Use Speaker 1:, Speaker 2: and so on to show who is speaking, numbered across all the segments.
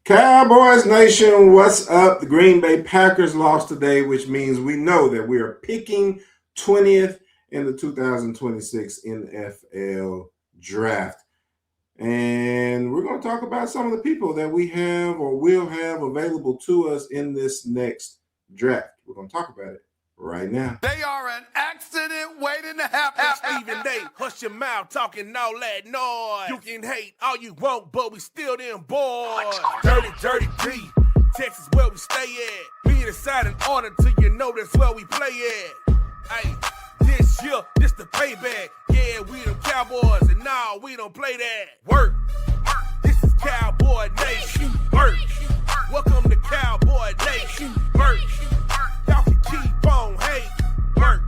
Speaker 1: Cowboys Nation, what's up? The Green Bay Packers lost today, which means we know that we are picking 20th in the 2026 NFL Draft. And we're going to talk about some of the people that we have or will have available to us in this next draft. We're going to talk about it right now.
Speaker 2: They are an accident waiting to happen. Stephen A, hush your mouth, talking all that noise. You can hate all you want, but we still them boys. Dirty, dirty D, Texas where we stay at. We inside an order till you know that's where we play at. Hey, this year, this the payback. Yeah, we them Cowboys, and no, we don't play that. Work. This is Cowboy Nation. Work. Welcome to Cowboy Nation. Work. Y'all can keep on hate. Work.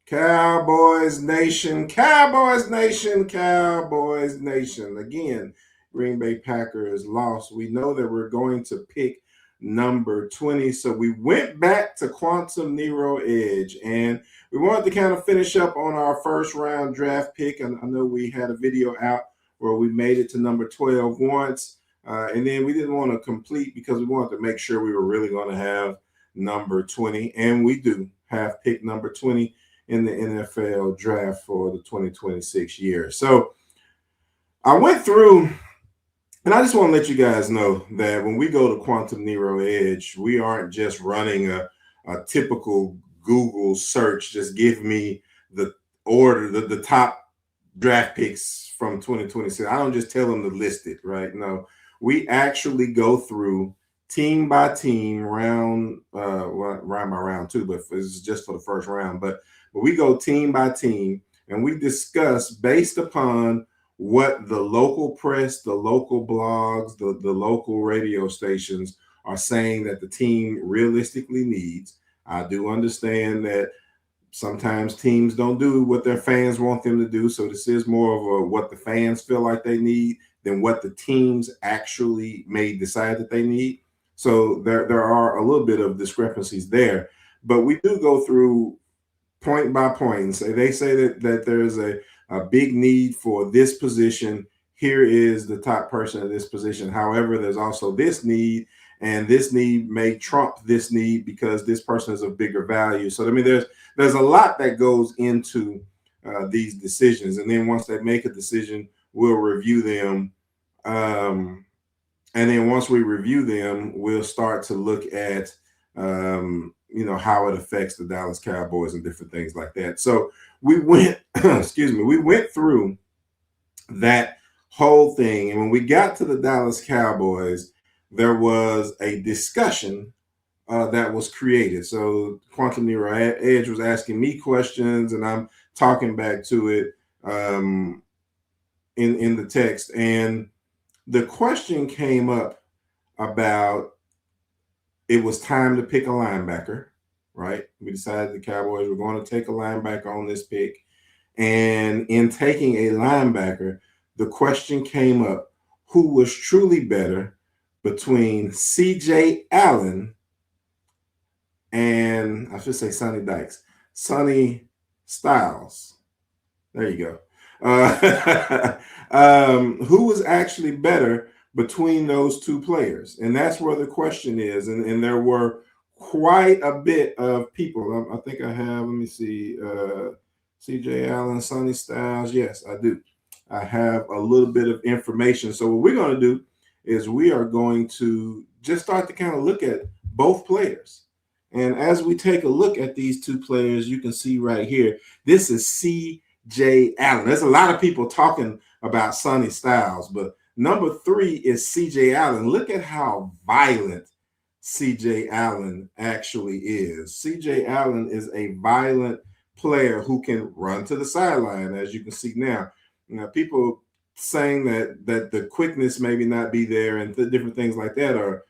Speaker 1: Cowboys Nation, Cowboys Nation, Cowboys Nation. Again, Green Bay Packers lost. We know that we're going to pick number 20. So we went back to Quantum Neuro Edge, and we wanted to kind of finish up on our first round draft pick. And I know we had a video out where we made it to number 12 once. And then we didn't want to complete because we wanted to make sure we were really going to have number 20. And we do have pick number 20 in the NFL draft for the 2026 year. So I went through, and I just want to let you guys know that when we go to Quantum Neuro Edge, we aren't just running a typical Google search. Just give me the order, the top draft picks from 2026. I don't just tell them to list it, right? No, we actually go through team by team, round by round too, but it's just for the first round. But we go team by team, and we discuss based upon what the local press, the local blogs, the local radio stations are saying that the team realistically needs. I do understand that sometimes teams don't do what their fans want them to do. So this is more of a what the fans feel like they need than what the teams actually may decide that they need. So there are a little bit of discrepancies there. But we do go through point by point and say they say that there's a big need for this position. Here is the top person in this position. However, there's also this need, and this need may trump this need because this person is of bigger value. So I mean, there's a lot that goes into these decisions, and then once they make a decision, we'll review them. And then once we review them, we'll start to look at how it affects the Dallas Cowboys and different things like that. So we went, we went through that whole thing. And when we got to the Dallas Cowboys, there was a discussion that was created. So Quantum Neuro Edge was asking me questions, and I'm talking back to it in the text. And the question came up about it was time to pick a linebacker, right? We decided the Cowboys were going to take a linebacker on this pick. And in taking a linebacker, the question came up, who was truly better between C.J. Allen and, I should say Sonny Styles. There you go. Who was actually better between those two players? And that's where the question is. And there were quite a bit of people. I think I have, let me see, C.J. Allen, Sonny Styles. Yes, I do. I have a little bit of information. So what we're going to do is we are going to just start to kind of look at both players. And as we take a look at these two players, you can see right here, this is C.J. Allen. There's a lot of people talking about Sonny Styles, but number 3 is C.J. Allen. Look at how violent C.J. Allen actually is. C.J. Allen is a violent player who can run to the sideline, as you can see now. Now, people saying that the quickness maybe not be there and different things like that are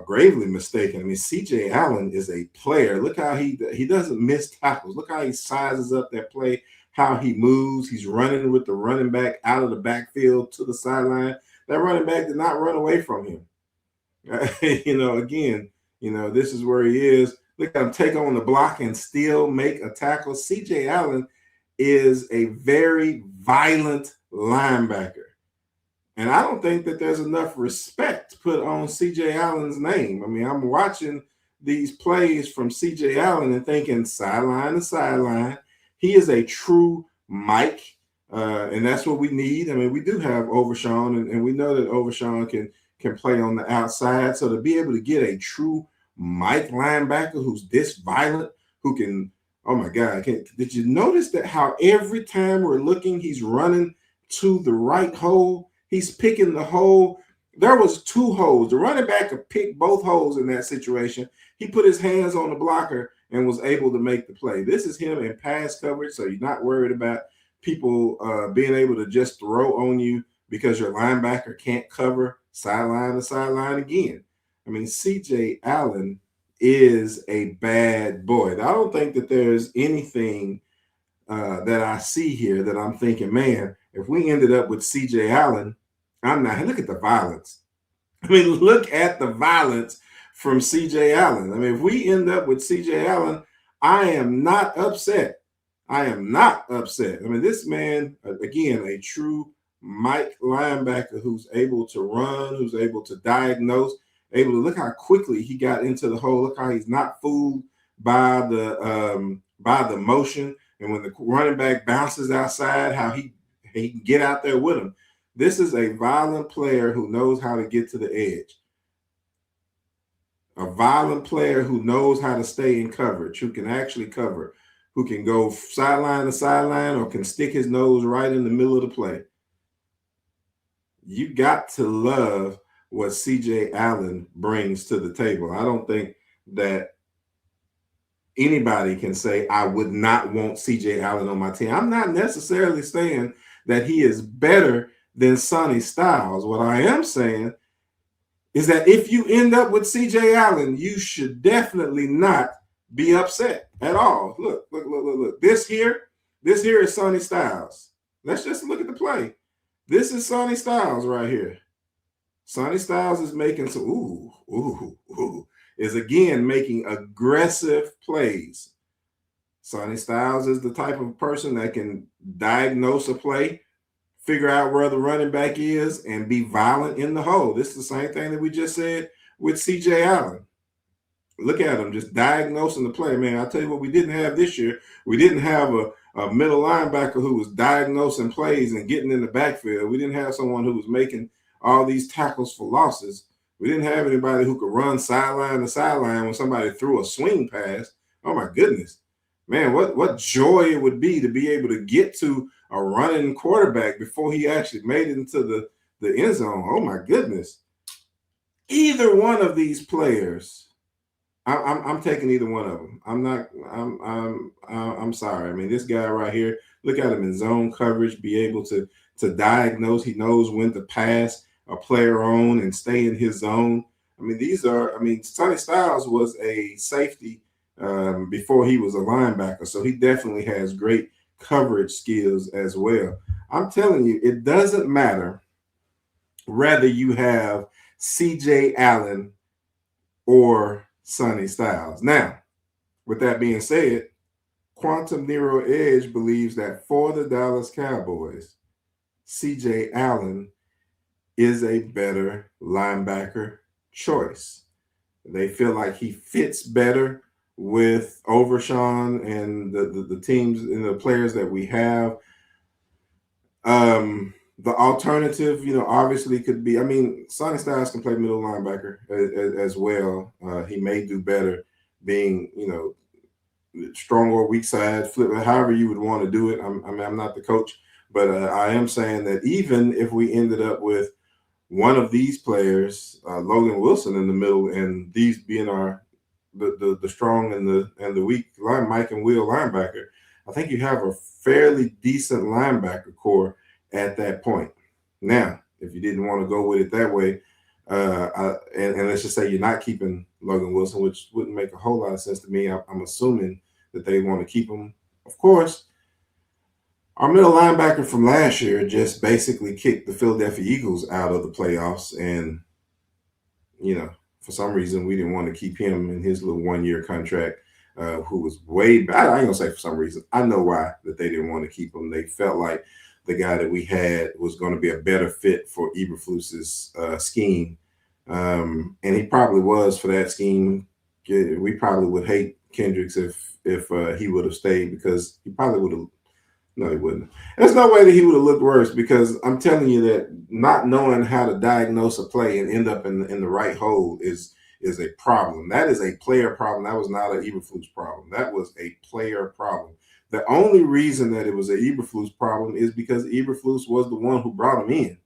Speaker 1: gravely mistaken. I mean, C.J. Allen is a player. Look how he doesn't miss tackles. Look how he sizes up that play, how he moves. He's running with the running back out of the backfield to the sideline. That running back did not run away from him. Again, this is where he is. Look at him take on the block and still make a tackle. C.J. Allen is a very violent linebacker. And I don't think that there's enough respect put on CJ Allen's name. I mean, I'm watching these plays from CJ Allen and thinking sideline to sideline. He is a true Mike, and that's what we need. I mean, we do have Overshawn, and we know that Overshawn can play on the outside. So to be able to get a true Mike linebacker who's this violent, who can, oh my God, did you notice that how every time we're looking, he's running to the right hole? He's picking the hole. There was 2 holes. The running back could pick both holes in that situation. He put his hands on the blocker and was able to make the play. This is him in pass coverage, so you're not worried about people being able to just throw on you because your linebacker can't cover sideline to sideline again. I mean, CJ Allen is a bad boy. I don't think that there's anything that I see here that I'm thinking, man, if we ended up with CJ Allen, I'm not. Look at the violence. I mean, look at the violence from CJ Allen. I mean, if we end up with CJ Allen, I am not upset. I am not upset. I mean, this man, again, a true Mike linebacker who's able to run, who's able to diagnose, able to look how quickly he got into the hole. Look how he's not fooled by the motion. And when the running back bounces outside, how he can get out there with him. This is a violent player who knows how to get to the edge. A violent player who knows how to stay in coverage, who can actually cover, who can go sideline to sideline or can stick his nose right in the middle of the play. You got to love what CJ Allen brings to the table. I don't think that anybody can say, I would not want CJ Allen on my team. I'm not necessarily saying that he is better than Sonny Styles. What I am saying is that if you end up with CJ Allen, you should definitely not be upset at all. Look. This here is Sonny Styles. Let's just look at the play. This is Sonny Styles right here. Sonny Styles is making some, is again making aggressive plays. Sonny Styles is the type of person that can diagnose a play, figure out where the running back is, and be violent in the hole. This is the same thing that we just said with CJ Allen. Look at him just diagnosing the play. Man, I'll tell you what we didn't have this year. We didn't have a middle linebacker who was diagnosing plays and getting in the backfield. We didn't have someone who was making all these tackles for losses. We didn't have anybody who could run sideline to sideline when somebody threw a swing pass. Oh, my goodness. Man, what joy it would be to be able to get to a running quarterback before he actually made it into the end zone. Oh, my goodness. Either one of these players, I'm taking either one of them. I'm sorry. I mean, this guy right here, look at him in zone coverage, be able to diagnose. He knows when to pass a player on and stay in his zone. I mean, Sonny Styles was a safety before he was a linebacker. So he definitely has great coverage skills as well. I'm telling you, it doesn't matter whether you have CJ Allen or Sonny Styles. Now, with that being said, Quantum Neuro Edge believes that for the Dallas Cowboys, CJ Allen is a better linebacker choice. They feel like he fits better with Overshawn and the teams and the players that we have. The alternative, obviously could be, Sonny Styles can play middle linebacker as well. He may do better being, strong or weak side, flip, however you would want to do it. I'm not the coach, but I am saying that even if we ended up with one of these players, Logan Wilson in the middle, and these being the strong and the weak Mike and Will linebacker, I think you have a fairly decent linebacker core at that point. Now, if you didn't want to go with it that way, and let's just say you're not keeping Logan Wilson, which wouldn't make a whole lot of sense to me. I'm assuming that they want to keep him. Of course, our middle linebacker from last year just basically kicked the Philadelphia Eagles out of the playoffs. And, for some reason, we didn't want to keep him in his little one-year contract, who was way back. I ain't going to say for some reason. I know why that they didn't want to keep him. They felt like the guy that we had was going to be a better fit for Eberflus's scheme. And he probably was for that scheme. We probably would hate Kendricks if he would have stayed, because he probably would have. No, he wouldn't. There's no way that he would have looked worse, because I'm telling you that not knowing how to diagnose a play and end up in the right hole is a problem. That is a player problem. That was not an Eberflus problem. That was a player problem. The only reason that it was an Eberflus problem is because Eberflus was the one who brought him in.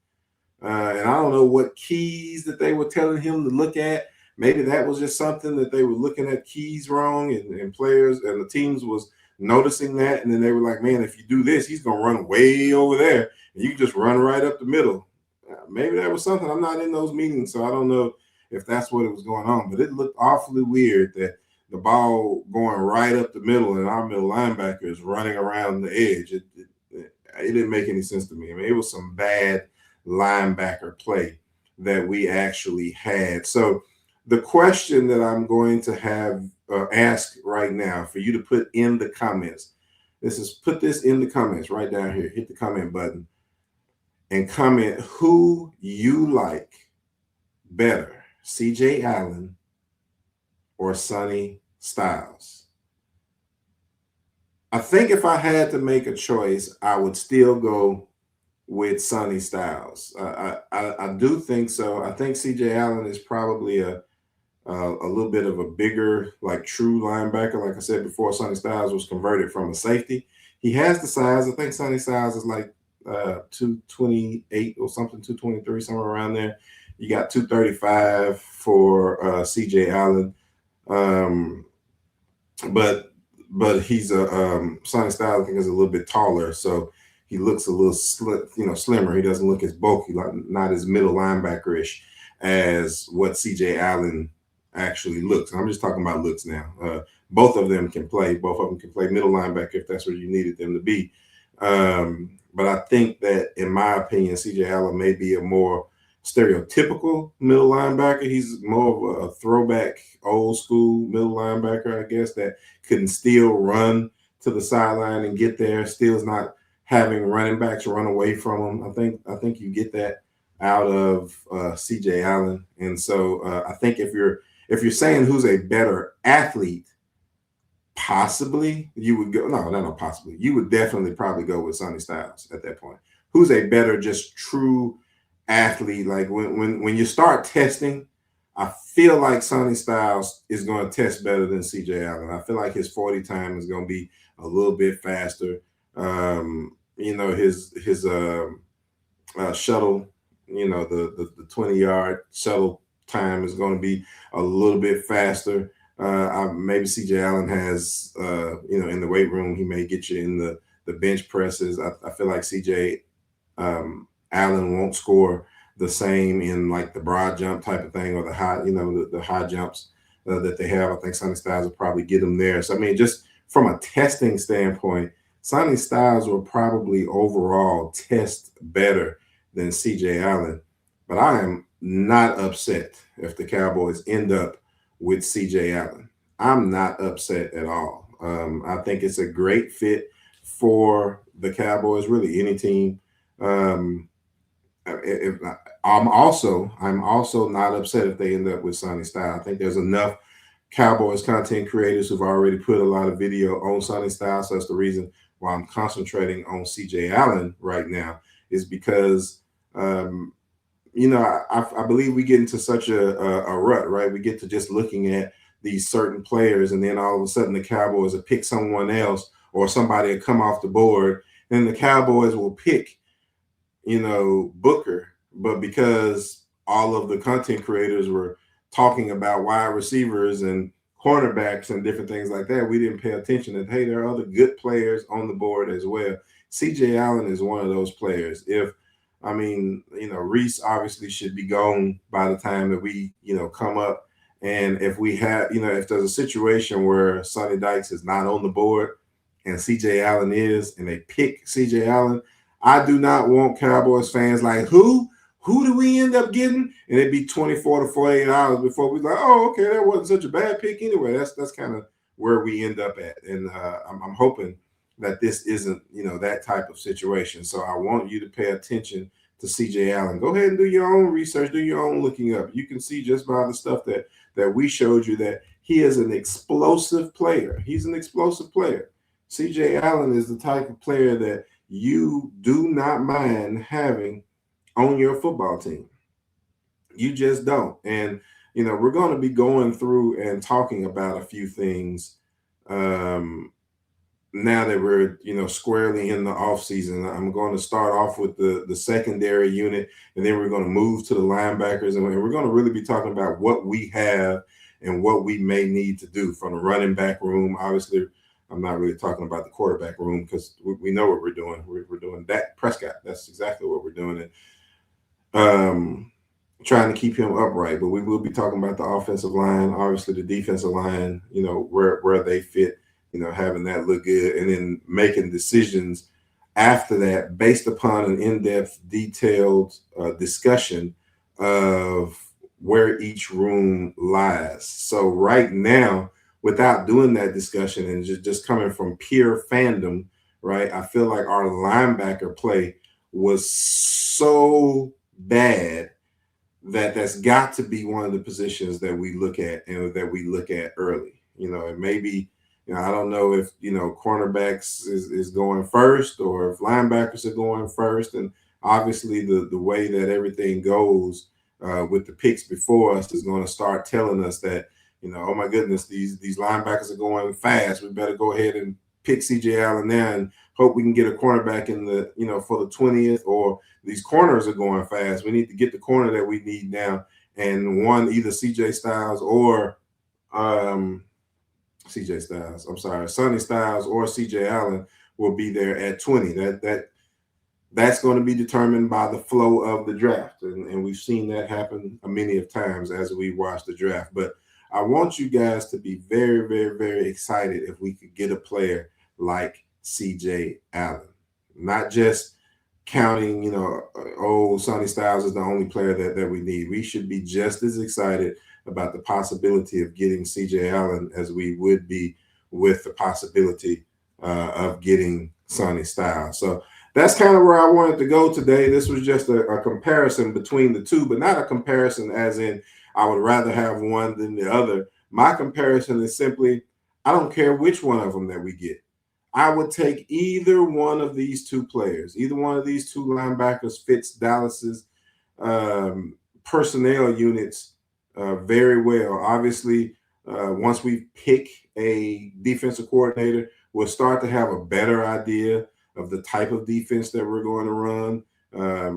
Speaker 1: And I don't know what keys that they were telling him to look at. Maybe that was just something that they were looking at keys wrong, and players and the teams was noticing that. And then they were like, man, if you do this, he's going to run way over there. And you can just run right up the middle. Maybe that was something. I'm not in those meetings, so I don't know if that's what it was going on. But it looked awfully weird that the ball going right up the middle and our middle linebacker is running around the edge. It didn't make any sense to me. I mean, it was some bad linebacker play that we actually had. So the question that I'm going to have ask right now for you to put in the comments, put this in the comments right down here. Hit the comment button and comment who you like better, CJ Allen or Sonny Styles. I think if I had to make a choice, I would still go with Sonny Styles. I do think so. I think CJ Allen is probably a little bit of a bigger, like, true linebacker. Like I said before, Sonny Styles was converted from a safety. He has the size. I think Sonny Styles is like 228 or something, 223, somewhere around there. You got 235 for CJ Allen. But he's Sonny Styles, I think, is a little bit taller, so he looks a little slimmer. He doesn't look as bulky, like not as middle linebacker-ish as what CJ Allen actually looks. I'm just talking about looks now. Both of them can play. Both of them can play middle linebacker if that's where you needed them to be. But I think that, in my opinion, CJ Allen may be a more stereotypical middle linebacker. He's more of a throwback, old school middle linebacker, I guess, that can still run to the sideline and get there. Still is not having running backs run away from him. I think you get that out of CJ Allen. And so I think if you're saying who's a better athlete, possibly you would go. No, not possibly. You would definitely probably go with Sonny Styles at that point. Who's a better, just true athlete? Like when you start testing, I feel like Sonny Styles is going to test better than CJ Allen. I feel like his 40 time is going to be a little bit faster. His shuttle, the 20-yard shuttle time is going to be a little bit faster. Maybe CJ Allen has, in the weight room, he may get you in the bench presses. I feel like CJ Allen won't score the same in, like, the broad jump type of thing, or the high, the high jumps that they have. I think Sonny Styles will probably get them there. So, I mean, just from a testing standpoint, Sonny Styles will probably overall test better than CJ Allen. But I am not upset if the Cowboys end up with CJ Allen. I'm not upset at all. I think it's a great fit for the Cowboys, really any team. I'm also not upset if they end up with Sonny Styles. I think there's enough Cowboys content creators who've already put a lot of video on Sonny Styles. So that's the reason why I'm concentrating on CJ Allen right now, is because I believe we get into such a rut, right? We get to just looking at these certain players, and then all of a sudden the Cowboys will pick someone else, or somebody will come off the board, and the Cowboys will pick, Booker. But because all of the content creators were talking about wide receivers and cornerbacks and different things like that, we didn't pay attention that, hey, there are other good players on the board as well. CJ Allen is one of those players. Reese obviously should be gone by the time that we, come up. And if we have, if there's a situation where Sonny Dykes is not on the board and CJ Allen is, and they pick CJ Allen, I do not want Cowboys fans like, who do we end up getting? And it'd be 24 to 48 hours before we're like, oh, okay, that wasn't such a bad pick anyway. That's kind of where we end up at. And I'm hoping that this isn't, that type of situation. So I want you to pay attention to CJ Allen. Go ahead and do your own research, do your own looking up. You can see just by the stuff that we showed you that he is an explosive player. He's an explosive player. CJ Allen is the type of player that you do not mind having on your football team. You just don't. And, we're going to be going through and talking about a few things now that we're, squarely in the off season. I'm going to start off with the secondary unit, and then we're going to move to the linebackers, and we're going to really be talking about what we have and what we may need to do from the running back room. Obviously, I'm not really talking about the quarterback room because we know what we're doing. We're doing Dak Prescott. That's exactly what we're doing. And trying to keep him upright, but we will be talking about the offensive line, obviously the defensive line, where they fit, having that look good, and then making decisions after that based upon an in-depth, detailed discussion of where each room lies. So right now, without doing that discussion and just coming from pure fandom, right, I feel like our linebacker play was so bad that's got to be one of the positions that we look at and that we look at early. And maybe, I don't know if, cornerbacks is going first or if linebackers are going first. And obviously the way that everything goes with the picks before us is going to start telling us that, oh my goodness, these linebackers are going fast. We better go ahead and pick CJ Allen now and hope we can get a cornerback in the, for the 20th, or these corners are going fast. We need to get the corner that we need now. And either CJ Styles or Sonny Styles or CJ Allen will be there at 20. That's going to be determined by the flow of the draft. And we've seen that happen many of times as we watch the draft. But I want you guys to be very, very, very excited if we could get a player like CJ Allen. Not just counting, Sonny Styles is the only player that we need. We should be just as excited about the possibility of getting CJ Allen as we would be with the possibility of getting Sonny Styles. So that's kind of where I wanted to go today. This was just a comparison between the two, but not a comparison as in I would rather have one than the other. My comparison is simply, I don't care which one of them that we get. I would take either one of these two players. Either one of these two linebackers fits Dallas's personnel units very well. Obviously, once we pick a defensive coordinator, we'll start to have a better idea of the type of defense that we're going to run,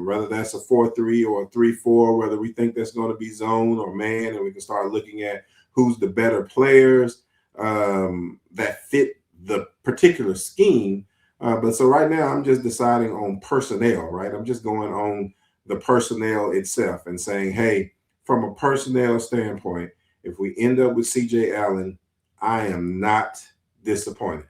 Speaker 1: whether that's a 4-3 or a 3-4, whether we think that's going to be zone or man, and we can start looking at who's the better players that fit the particular scheme. But so right now, I'm just deciding on personnel, right? I'm just going on the personnel itself and saying, hey, from a personnel standpoint, if we end up with CJ Allen, I am not disappointed.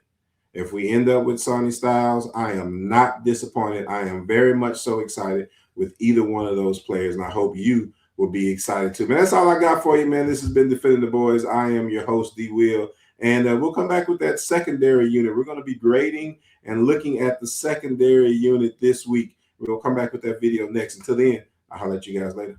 Speaker 1: If we end up with Sonny Styles, I am not disappointed. I am very much so excited with either one of those players, and I hope you will be excited too. Man, that's all I got for you, man. This has been Defending the Boys. I am your host, D. Will, and we'll come back with that secondary unit. We're going to be grading and looking at the secondary unit this week. We'll come back with that video next. Until then, I'll holler at you guys later.